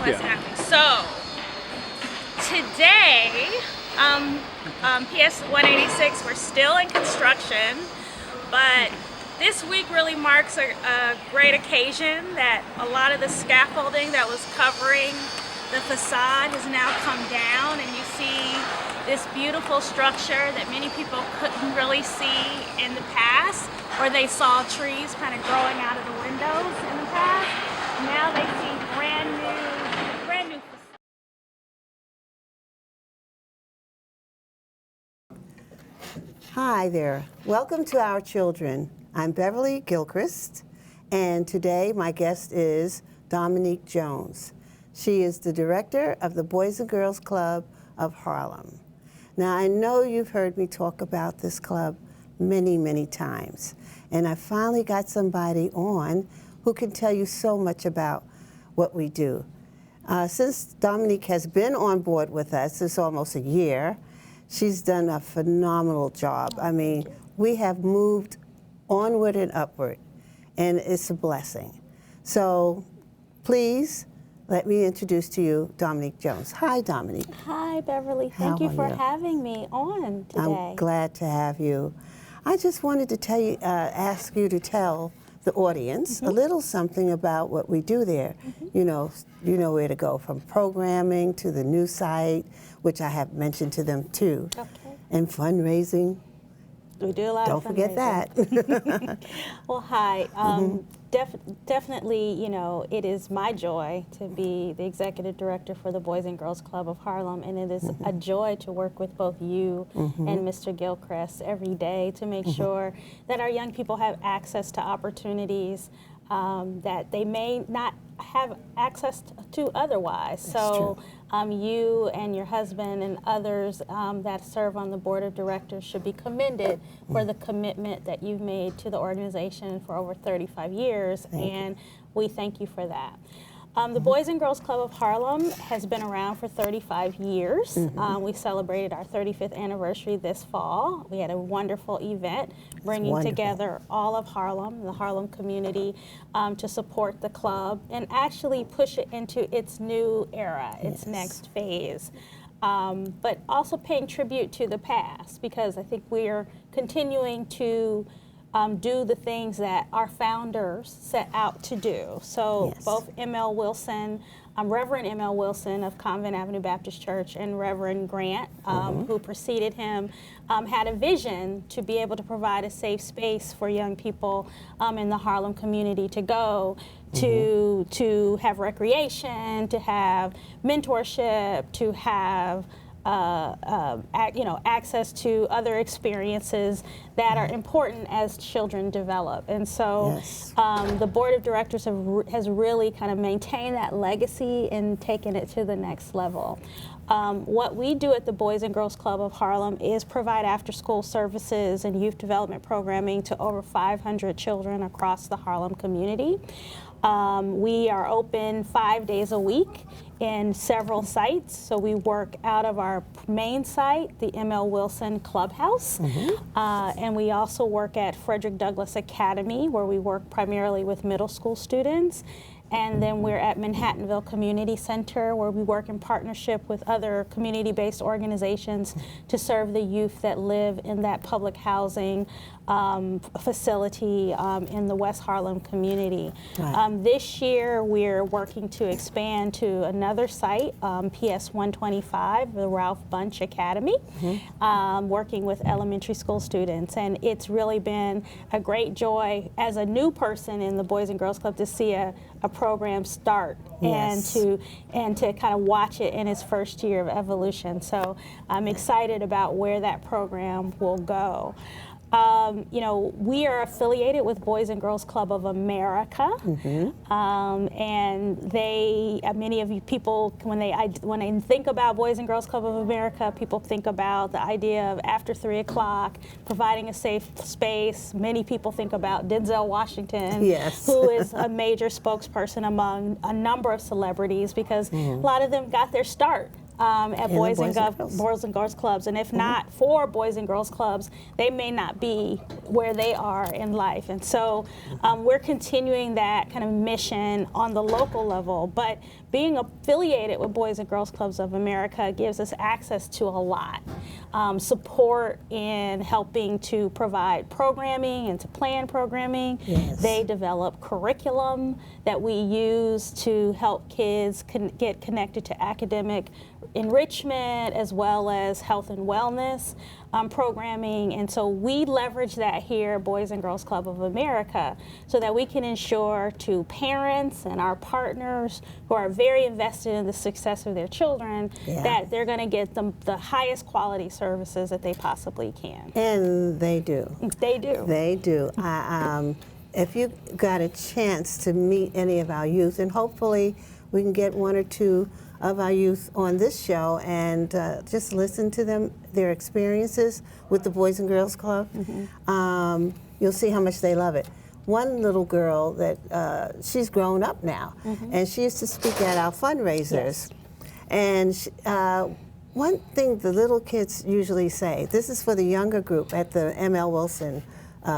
what's happening. So, today, PS 186, we're still in construction, but this week really marks a great occasion that a lot of the scaffolding that was covering the facade has now come down, and you see this beautiful structure that many people couldn't really see in the past, or they saw trees kind of growing out of the windows in the past. Now they see brand new facade. Hi there. Welcome to Our Children. I'm Beverly Gilchrist, and today my guest is Dominique Jones. She is the director of the Boys and Girls Club of Harlem. Now, I know you've heard me talk about this club many, many times, and I finally got somebody on who can tell you so much about what we do. Since Dominique has been on board with us, it's almost a year, she's done a phenomenal job. I mean, we have moved onward and upward, and it's a blessing. So please, let me introduce to you Dominique Jones. Hi, Dominique. Hi, Beverly. Thank you for having me on today. I'm glad to have you. I just wanted to tell you, ask you to tell the audience a little something about what we do there. You know where to go, from programming to the new site, which I have mentioned to them too, and fundraising. We do a lot Don't of forget that. Well, hi. Definitely, you know, it is my joy to be the executive director for the Boys and Girls Club of Harlem, and it is a joy to work with both you and Mr. Gilchrist every day to make sure that our young people have access to opportunities that they may not have access to otherwise. So you and your husband and others that serve on the board of directors should be commended for the commitment that you've made to the organization for over 35 years, and we thank you for that. The Boys and Girls Club of Harlem has been around for 35 years. We celebrated our 35th anniversary this fall. We had a wonderful event bringing together all of Harlem, the Harlem community, to support the club and actually push it into its new era, its next phase. But also paying tribute to the past, because I think we are continuing to do the things that our founders set out to do. So both M.L. Wilson, Reverend M.L. Wilson of Convent Avenue Baptist Church, and Reverend Grant, who preceded him, had a vision to be able to provide a safe space for young people in the Harlem community to go to have recreation, to have mentorship, to have access to other experiences that are important as children develop. And so the board of directors has really kind of maintained that legacy and taken it to the next level. What we do at the Boys and Girls Club of Harlem is provide after-school services and youth development programming to over 500 children across the Harlem community. We are open 5 days a week in several sites. So we work out of our main site, the M.L. Wilson Clubhouse, and we also work at Frederick Douglass Academy, where we work primarily with middle school students. And then we're at Manhattanville Community Center, where we work in partnership with other community-based organizations to serve the youth that live in that public housing facility in the West Harlem community. This year, we're working to expand to another site, PS 125, the Ralph Bunche Academy, working with elementary school students. And it's really been a great joy as a new person in the Boys and Girls Club to see a program start and to kind of watch it in its first year of evolution. So I'm excited about where that program will go. You know, we are affiliated with Boys and Girls Club of America, and many of you people, when they think about Boys and Girls Club of America, people think about the idea of after 3 o'clock, providing a safe space. Many people think about Denzel Washington, who is a major spokesperson among a number of celebrities, because a lot of them got their start at Boys and Girls Clubs. And if not for Boys and Girls Clubs, they may not be where they are in life. And so we're continuing that kind of mission on the local level. But being affiliated with Boys and Girls Clubs of America gives us access to a lot. Support in helping to provide programming and to plan programming. Yes. They develop curriculum that we use to help kids get connected to academic enrichment as well as health and wellness programming. And so we leverage that here at Boys and Girls Club of America so that we can ensure to parents and our partners who are very invested in the success of their children that they're going to get the highest quality services that they possibly can. And they do. They do. They do. If you got a chance to meet any of our youth, and hopefully we can get one or two of our youth on this show and just listen to their experiences with the Boys and Girls Club, you'll see how much they love it. One little girl that she's grown up now, and she used to speak at our fundraisers. And one thing the little kids usually say, this is for the younger group at the M.L. Wilson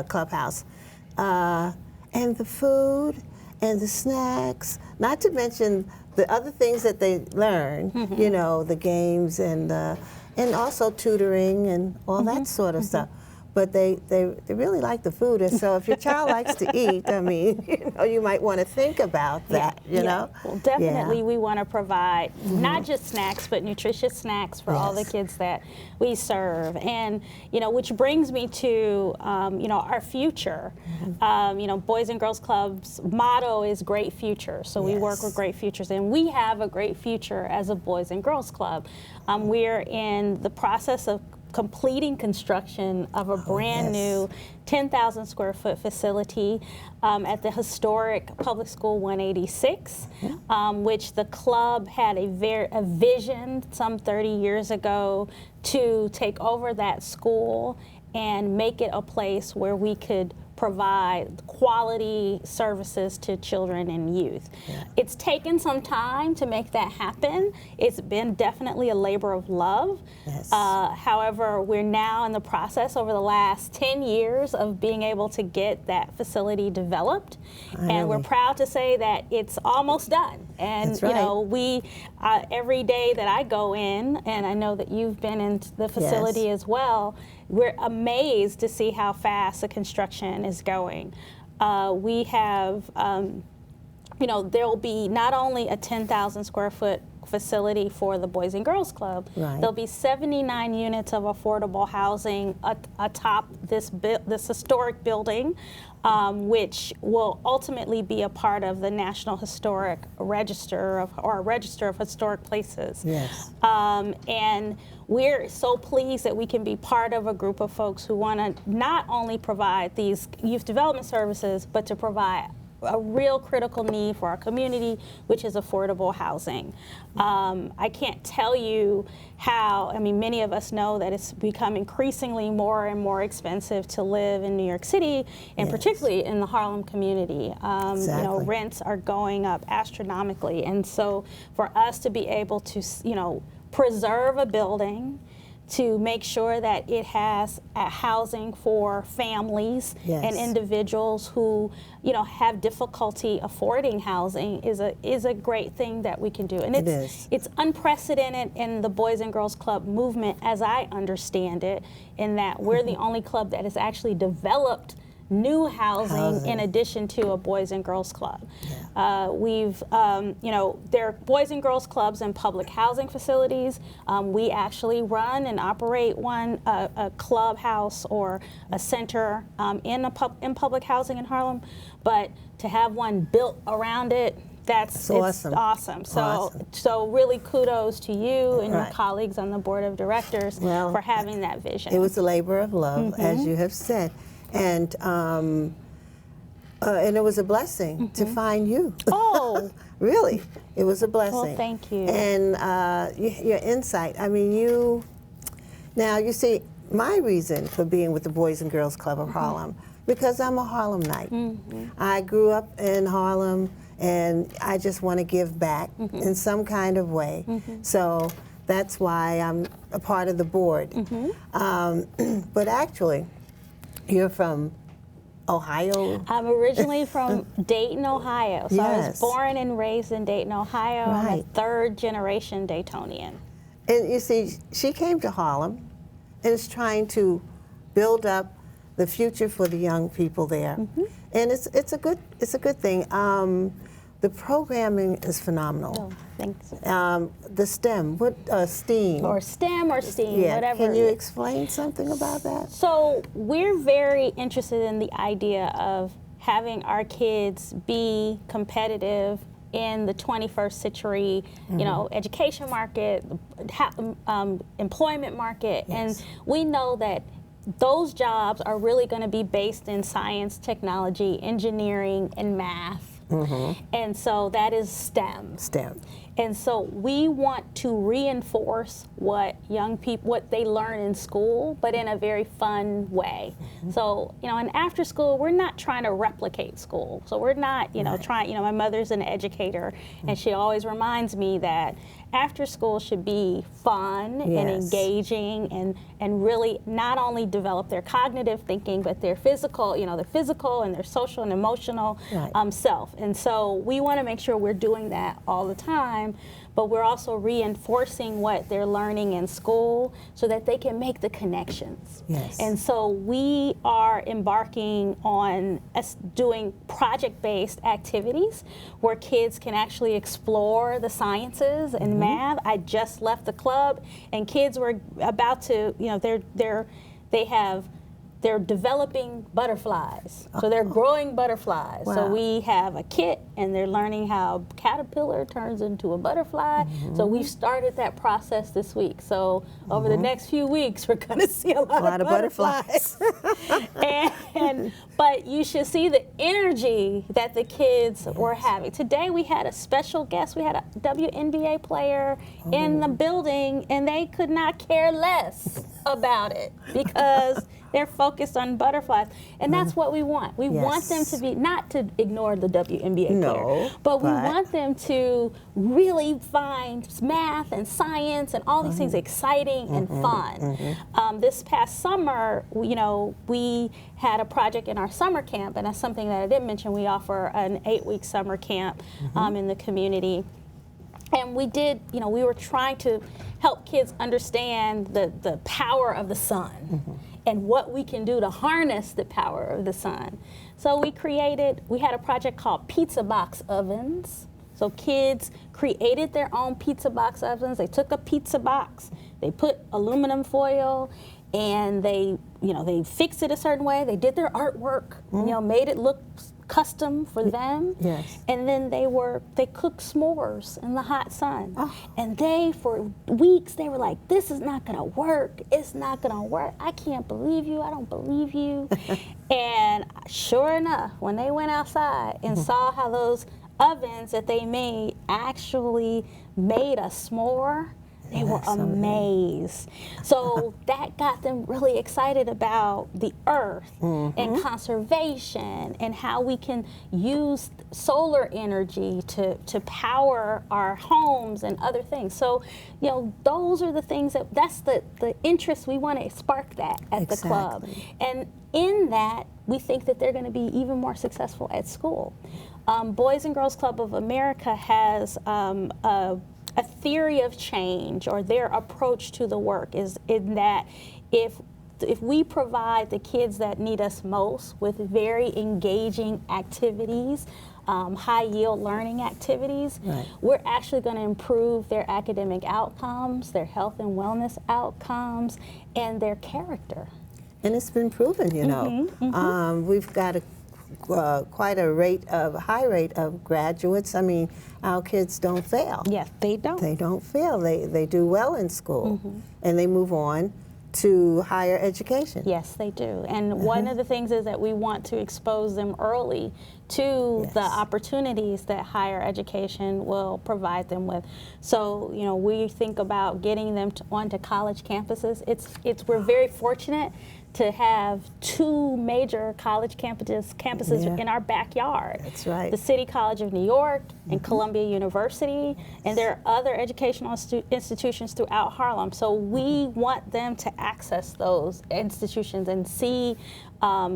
Clubhouse, and the food and the snacks, not to mention the other things that they learn, you know, the games and also tutoring and all that sort of stuff. But they really like the food, and so if your child likes to eat, I mean, you know, you might want to think about that, you know? Well, definitely we want to provide not just snacks, but nutritious snacks for all the kids that we serve. And, you know, which brings me to, you know, our future. You know, Boys and Girls Club's motto is great future. So we work with great futures, and we have a great future as a Boys and Girls Club. We're in the process of completing construction of a brand new 10,000 square foot facility at the historic Public School 186, which the club had a vision some 30 years ago to take over that school and make it a place where we could provide quality services to children and youth. It's taken some time to make that happen. It's been definitely a labor of love. However, we're now in the process over the last 10 years of being able to get that facility developed. And we're proud to say that it's almost done. And you know, we, every day that I go in, and I know that you've been in the facility as well, we're amazed to see how fast the construction is going. We have, you know, there'll be not only a 10,000 square foot facility for the Boys and Girls Club, there'll be 79 units of affordable housing atop this historic building, which will ultimately be a part of the National Historic Register or Register of Historic Places. And we're so pleased that we can be part of a group of folks who want to not only provide these youth development services, but to provide a real critical need for our community, which is affordable housing. I can't tell you how, I mean, many of us know that it's become increasingly more and more expensive to live in New York City, and particularly in the Harlem community. You know, rents are going up astronomically, and so for us to be able to, you know, preserve a building, to make sure that it has housing for families and individuals who, you know, have difficulty affording housing is a great thing that we can do. And it's unprecedented in the Boys and Girls Club movement, as I understand it, in that we're the only club that has actually developed new housing in addition to a Boys and Girls Club. We've, you know, there are Boys and Girls Clubs in public housing facilities. We actually run and operate one, a clubhouse or a center in public housing in Harlem, but to have one built around it, it's awesome. So really kudos to you and your colleagues on the board of directors for having that vision. It was a labor of love, as you have said. And it was a blessing to find you. Oh, really, it was a blessing. Well, thank you. And your insight. I mean, now you see, my reason for being with the Boys and Girls Club of Harlem, because I'm a Harlemite. I grew up in Harlem, and I just want to give back in some kind of way. So that's why I'm a part of the board. But actually, you're from Ohio? I'm originally from Dayton, Ohio. So I was Yes. born and raised in Dayton, Ohio. I'm a Right. third-generation Daytonian. And you see, she came to Harlem and is trying to build up the future for the young people there. And it's a good thing. The programming is phenomenal. Oh, thanks. The STEM, STEAM. Or STEM or STEAM, Yeah. whatever. Can you explain something about that? So we're very interested in the idea of having our kids be competitive in the 21st century, you know, education market, employment market. Yes. And we know that those jobs are really going to be based in science, technology, engineering, and math. And so that is STEM. STEM. And so we want to reinforce what young people, what they learn in school, but in a very fun way. So, you know, in after school, we're not trying to replicate school. So we're not, you know, trying, you know, my mother's an educator, and she always reminds me that after school should be fun and Yes. engaging and really not only develop their cognitive thinking, but their physical, you know, their physical and their social and emotional Right. self. And so we want to make sure we're doing that all the time, but we're also reinforcing what they're learning in school so that they can make the connections. Yes. And so we are embarking on us doing project-based activities where kids can actually explore the sciences and math. I just left the club and kids were about to, you know, they're developing butterflies. So they're growing butterflies. So Wow. we have a kit and they're learning how caterpillar turns into a butterfly. So we've started that process this week. So over the next few weeks, we're going to see a lot of butterflies. But you should see the energy that the kids were having. Today we had a special guest. We had a WNBA player in the building, and they could not care less about it because they're focused on butterflies. And that's what we want. We want them to be, not to ignore the WNBA player, but we want them to really find math and science and all these things exciting and fun. This past summer, you know, we had a project in our summer camp, and that's something that I didn't mention. We offer an 8-week summer camp in the community. And we did, you know, we were trying to help kids understand the power of the sun and what we can do to harness the power of the sun. So we had a project called Pizza Box Ovens. So kids created their own pizza box ovens. They took a pizza box, they put aluminum foil, and they fixed it a certain way. They did their artwork, you know, made it look custom for them. Yes. And then they cooked s'mores in the hot sun. And for weeks, they were like, this is not gonna work. It's not gonna work. I can't believe you. I don't believe you. And sure enough, when they went outside and saw how those ovens that they made actually made a s'more, they were amazed. So that got them really excited about the earth and conservation and how we can use solar energy to power our homes and other things. So, you know, those are the things that's the interest. We want to spark that at the club. And in that, we think that they're going to be even more successful at school. Boys and Girls Club of America has a theory of change, or their approach to the work is in that if we provide the kids that need us most with very engaging activities, high yield learning activities, we're actually going to improve their academic outcomes, their health and wellness outcomes, and their character. And it's been proven, you know. We've got quite a high rate of graduates. I mean, our kids don't fail. Yes, they don't. They don't fail. They do well in school, and they move on to higher education. Yes, they do. And one of the things is that we want to expose them early to the opportunities that higher education will provide them with. So, you know, we think about getting them onto college campuses. We're very fortunate to have 2 major college campuses in our backyard. That's right. The City College of New York and Columbia University, and there are other educational institutions throughout Harlem. So we want them to access those institutions and see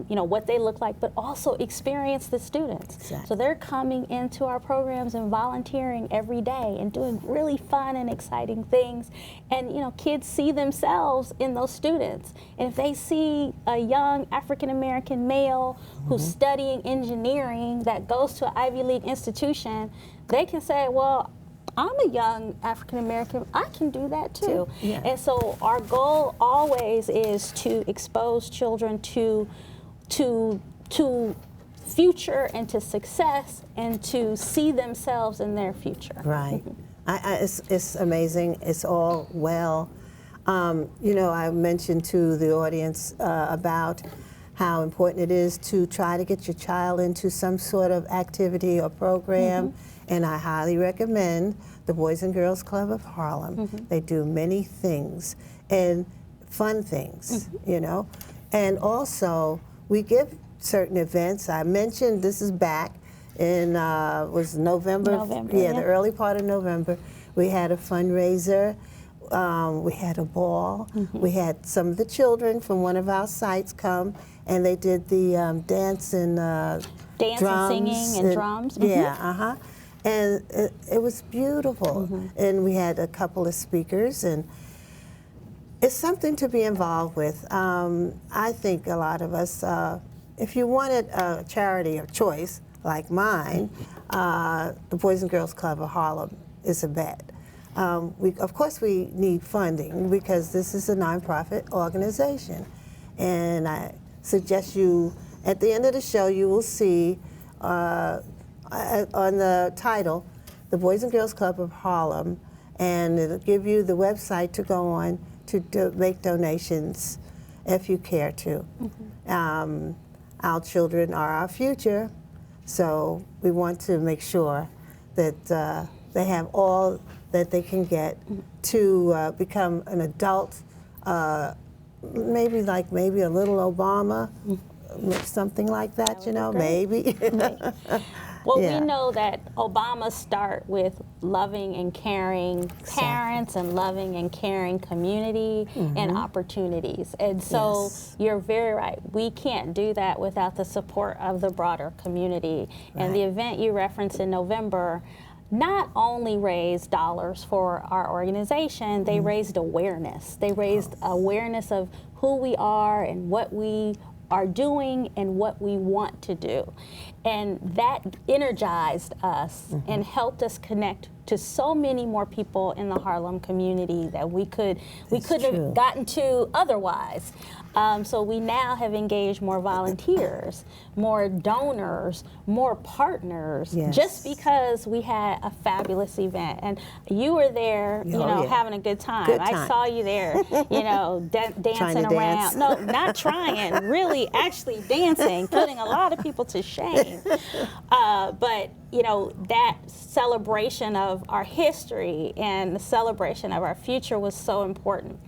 you know, what they look like, but also experience the students. Exactly. So they're coming into our programs and volunteering every day and doing really fun and exciting things. And, you know, kids see themselves in those students. And if they see a young African-American male who's studying engineering that goes to an Ivy League institution, they can say, well, I'm a young African-American, I can do that too. Yeah. And so our goal always is to expose children to future and to success and to see themselves in their future. Right. It's amazing. It's all well. You know, I mentioned to the audience about how important it is to try to get your child into some sort of activity or program. And I highly recommend the Boys and Girls Club of Harlem. They do many things and fun things, you know. And also, we give certain events. I mentioned this is back in, was November? Yeah, the early part of November. We had a fundraiser. We had a ball. We had some of the children from one of our sites come, and they did the dance and Dance and singing and drums. Yeah, and it was beautiful. And we had a couple of speakers, and it's something to be involved with. I think a lot of us, if you wanted a charity of choice like mine, the Boys and Girls Club of Harlem is a bet. Of course, we need funding because this is a nonprofit organization. And I suggest you, at the end of the show, you will see on the title, the Boys and Girls Club of Harlem, and it'll give you the website to go on to make donations if you care to. Our children are our future, so we want to make sure that they have all that they can get to become an adult, maybe a little Obama, something like that, you know, maybe. Well, we know that Obama start with loving and caring parents and loving and caring community and opportunities. And so you're very right. We can't do that without the support of the broader community. And the event you referenced in November not only raised dollars for our organization, they raised awareness. They raised awareness of who we are and what we are doing and what we want to do. And that energized us and helped us connect to so many more people in the Harlem community that we couldn't have gotten to otherwise. So we now have engaged more volunteers, more donors, more partners, just because we had a fabulous event. And you were there, you know, having a good time. I saw you there, you know, dancing around. No, not trying, really actually dancing, putting a lot of people to shame. But, you know, that celebration of our history and the celebration of our future was so important.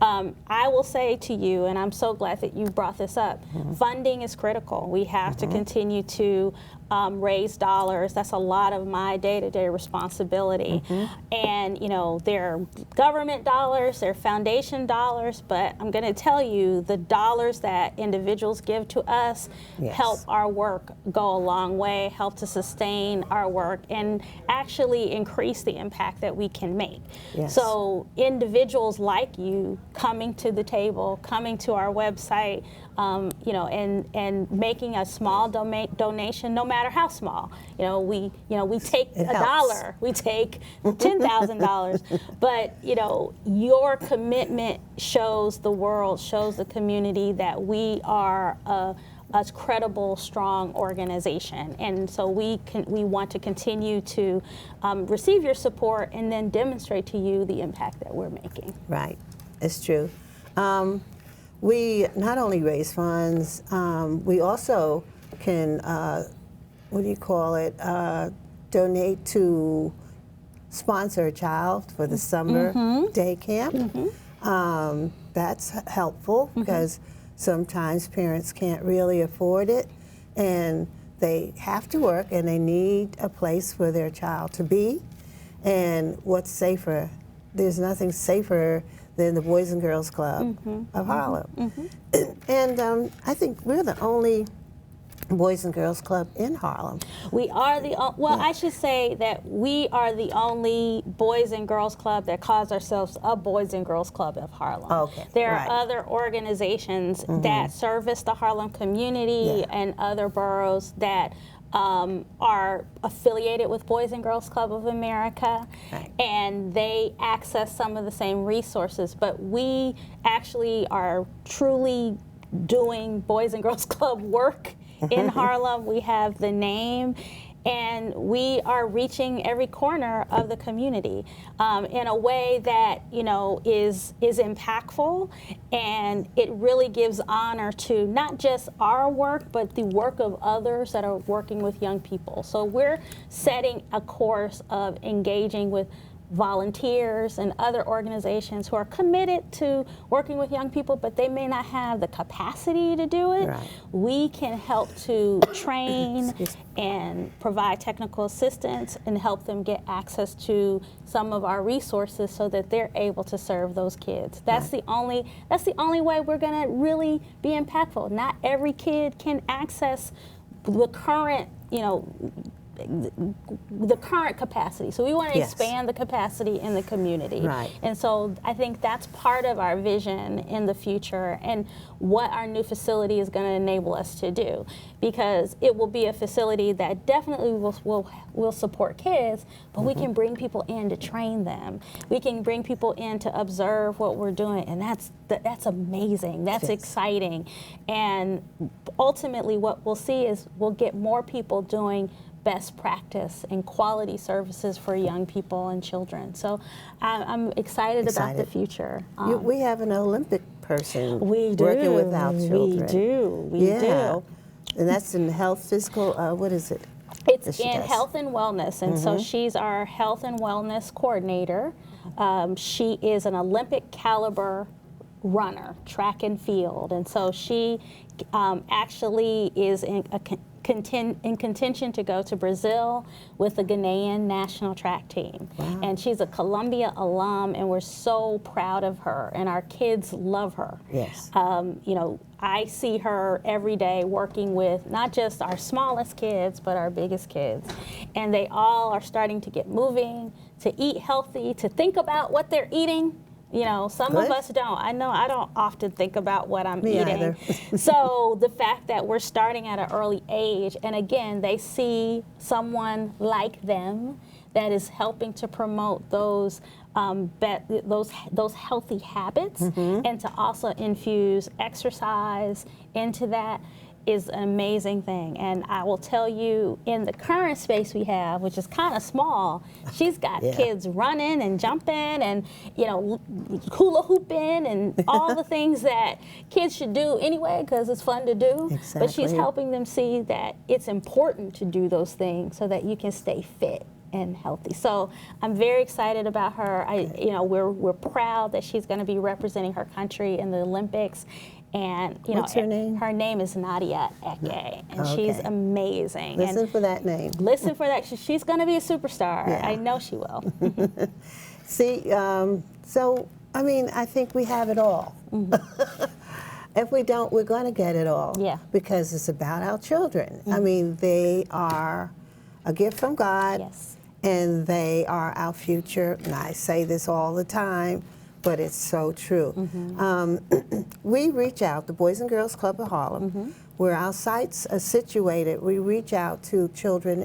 I will say to you, and I'm so glad that you brought this up, funding is critical. We have to continue to raise dollars. That's a lot of my day-to-day responsibility. And, you know, they're government dollars, they're foundation dollars, but I'm going to tell you the dollars that individuals give to us help our work go a long way, help to sustain our work, and actually increase the impact that we can make. So individuals like you coming to the table, coming to our website, you know, and making a small donation, no matter how small. You know, we take $1, we take $10,000, but you know, your commitment shows the world, shows the community that we are a credible, strong organization, and so we want to continue to receive your support and then demonstrate to you the impact that we're making. Right, it's true. We not only raise funds, we also can what do you call it, donate to sponsor a child for the summer day camp. That's helpful because sometimes parents can't really afford it, and they have to work and they need a place for their child to be. And what's safer? There's nothing safer than the Boys and Girls Club of Harlem. And I think we're the only Boys and Girls Club in Harlem. We are I should say that we are the only Boys and Girls Club that calls ourselves a Boys and Girls Club of Harlem. Okay, there right. are other organizations that service the Harlem community and other boroughs that are affiliated with Boys and Girls Club of America, and they access some of the same resources, but we actually are truly doing Boys and Girls Club work in Harlem. We have the name, and we are reaching every corner of the community in a way that is impactful, and it really gives honor to not just our work but the work of others that are working with young people. So we're setting a course of engaging with volunteers and other organizations who are committed to working with young people, but they may not have the capacity to do it. Right. We can help to train and provide technical assistance and help them get access to some of our resources so that they're able to serve those kids. That's the only way we're going to really be impactful. Not every kid can access the current, the current capacity. So we want to expand the capacity in the community. Right. And so I think that's part of our vision in the future and what our new facility is going to enable us to do, because it will be a facility that definitely will support kids, but we can bring people in to train them. We can bring people in to observe what we're doing, and that's amazing. That's exciting. And ultimately what we'll see is we'll get more people doing best practice and quality services for young people and children. So I'm excited about the future. We have an Olympic person working with our children. We do. And that's in health, physical, what is it? It's in health and wellness, and so she's our health and wellness coordinator. She is an Olympic caliber runner, track and field, and so she actually is in contention to go to Brazil with the Ghanaian national track team. Wow. And she's a Columbia alum, and we're so proud of her, and our kids love her. Yes. I see her every day working with not just our smallest kids, but our biggest kids. And they all are starting to get moving, to eat healthy, to think about what they're eating. Some of us don't. I know I don't often think about what I'm eating. Either. So the fact that we're starting at an early age, and again, they see someone like them that is helping to promote those healthy habits, and to also infuse exercise into that is an amazing thing. And I will tell you, in the current space we have, which is kind of small, she's got kids running and jumping and hula hooping and all the things that kids should do anyway because it's fun to do. Exactly. But she's helping them see that it's important to do those things so that you can stay fit and healthy. So I'm very excited about her. We're proud that she's going to be representing her country in the Olympics. And what's her name? Her name is Nadia Eke, and she's amazing. Listen for that name. Listen for that. She's going to be a superstar. Yeah. I know she will. See, so I think we have it all. If we don't, we're going to get it all. Yeah. Because it's about our children. They are a gift from God. Yes. And they are our future. And I say this all the time, but it's so true. We reach out, the Boys and Girls Club of Harlem, where our sites are situated. We reach out to children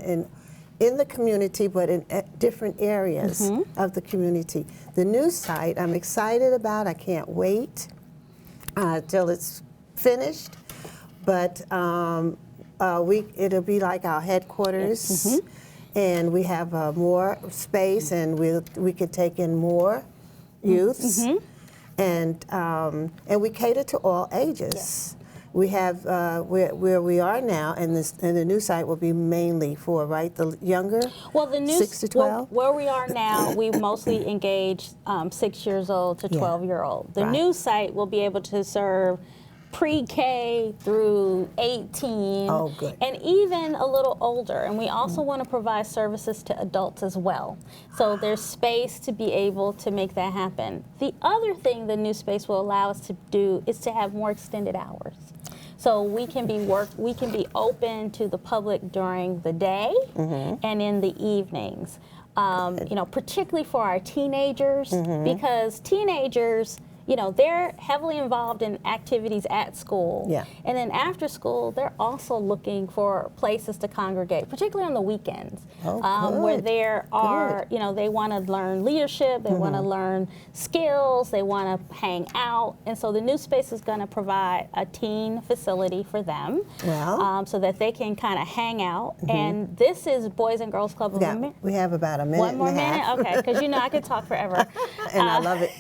in the community, but in different areas of the community. The new site I'm excited about. I can't wait till it's finished. But it'll be like our headquarters, and we have more space, and we could take in more youths, and we cater to all ages. we have where we are now, and the new site will be mainly for, right, the younger, Well, the new 6 to 12. where we are now, we mostly engage 6 years old to 12-year-old. The Right. new site will be able to serve pre-K through 18, Oh, good. and even a little older. And we also want to provide services to adults as well. So there's space to be able to make that happen. The other thing the new space will allow us to do is to have more extended hours. So we can be open to the public during the day and in the evenings. Particularly for our teenagers, because teenagers, they're heavily involved in activities at school. Yeah. And then after school, they're also looking for places to congregate, particularly on the weekends, where there are, they want to learn leadership, they want to learn skills, they want to hang out. And so the new space is going to provide a teen facility for them, so that they can kind of hang out. And this is Boys and Girls Club of America. We have about a minute. One more and a minute? half. Okay, because I could talk forever. And I love it.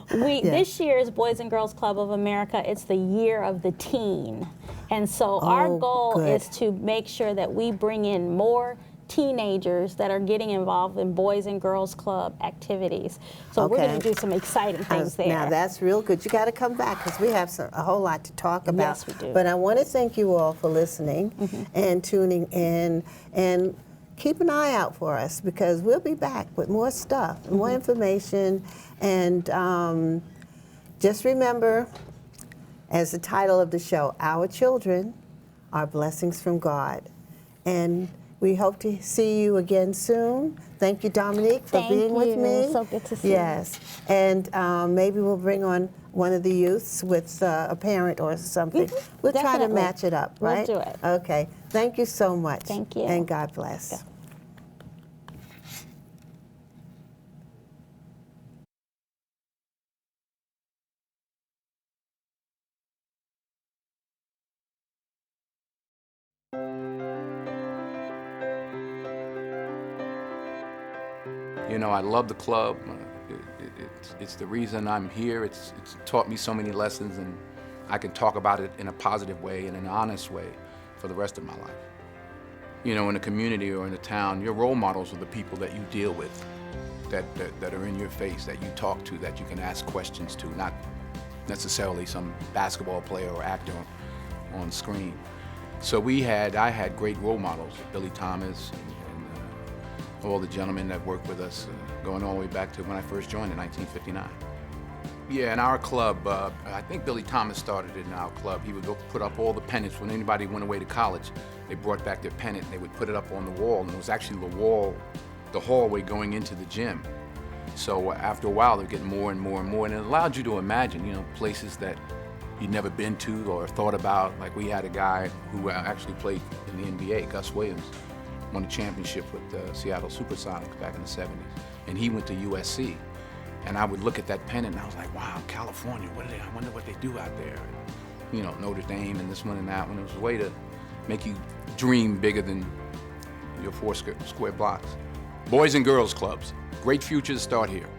This year's Boys and Girls Club of America, it's the year of the teen. And so our goal is to make sure that we bring in more teenagers that are getting involved in Boys and Girls Club activities. So we're going to do some exciting things there. Now that's real good. You got to come back because we have a whole lot to talk about. Yes, we do. But I want to thank you all for listening and tuning in, and keep an eye out for us because we'll be back with more stuff, more information, and just remember, as the title of the show, our children are blessings from God. And we hope to see you again soon. Thank you, Dominique, for being with me. So good to see you. Yes, and maybe we'll bring on one of the youths with a parent or something. We'll try to Definitely. match it up, right? We'll do it. Okay, thank you so much. Thank you. And God bless. Yeah. I love the club. It's the reason I'm here. It's taught me so many lessons, and I can talk about it in a positive way and in an honest way for the rest of my life. In a community or in a town, your role models are the people that you deal with, that are in your face, that you talk to, that you can ask questions to, not necessarily some basketball player or actor on screen. So I had great role models, Billy Thomas and all the gentlemen that worked with us, going all the way back to when I first joined in 1959. Yeah, in our club, I think Billy Thomas started it in our club. He would go put up all the pennants. When anybody went away to college, they brought back their pennant and they would put it up on the wall, and it was actually the hallway going into the gym. So after a while, they're getting more and more and more, and it allowed you to imagine, places that you'd never been to or thought about. Like we had a guy who actually played in the NBA, Gus Williams, won a championship with the Seattle Supersonics back in the 70s, and he went to USC. And I would look at that pennant and I was like, wow, California, I wonder what they do out there. And, Notre Dame and this one and that one. It was a way to make you dream bigger than your 4 square blocks. Boys and Girls Clubs, great futures start here.